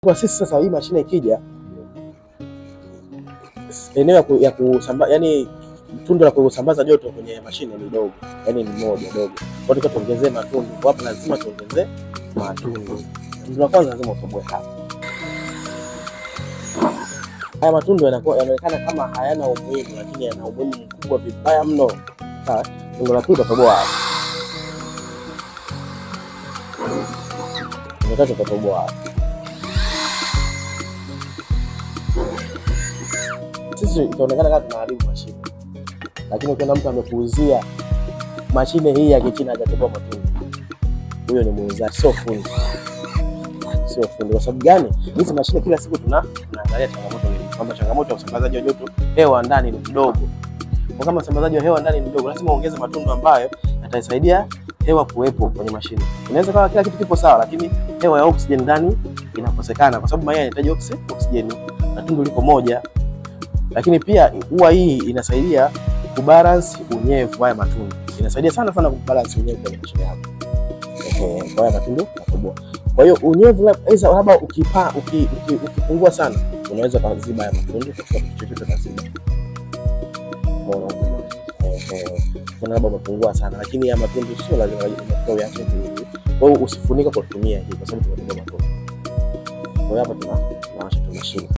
Kwa sisi sasa hii mashine ikija, eneo ya kusambaza, yani tundu la kusambaza joto kwenye mashine ni dogo, yani ni moja dogo. Kwa hiyo tuongezee matundu. Kwa hapo lazima tuongezee matundu. Tundu la kwanza lazima utoboe hapa. Haya matundu yanaonekana kama hayana umuhimu, lakini yana umuhimu mkubwa vibaya mno. Sawa? Tundu la pili utatoboa hapa. Tunataka tutoboa hapa. Sisi itaonekana kama tunaharibu mashine. Lakini kuna mtu amekuuzia mashine hii ya Kichina hajatoboa matundu, huyo ni muuzaji, sio fundi. Sio fundi. Kwa sababu gani? Hizi mashine kila siku tunaangalia changamoto hii. Kwamba changamoto ya usambazaji wa joto hewa ndani ni mdogo. Kwa kama usambazaji wa hewa ndani ni mdogo, lazima uongeze matundu ambayo yatasaidia hewa kuwepo kwenye mashine. Inaweza kama kila kitu kipo sawa, lakini hewa ya oxygen ndani inakosekana kwa sababu mayai yanahitaji oxygen na tundu liko moja. Lakini pia huwa hii inasaidia kubalance unyevu wa matundu. Inasaidia sana kubalance unyevu kwenye mashine yako. Kwa hiyo matundu makubwa. Kwa hiyo unyevu labda ukipungua sana, unaweza kuziba ya matundu kwa kitu chochote kaziba. Kuna labda umepungua sana, lakini ya matundu sio lazima uyache hivi. Kwa hiyo usifunike kwa kutumia hii kwa sababu tunatoboa matundu. Kwa hiyo hapa tunawasha mashine.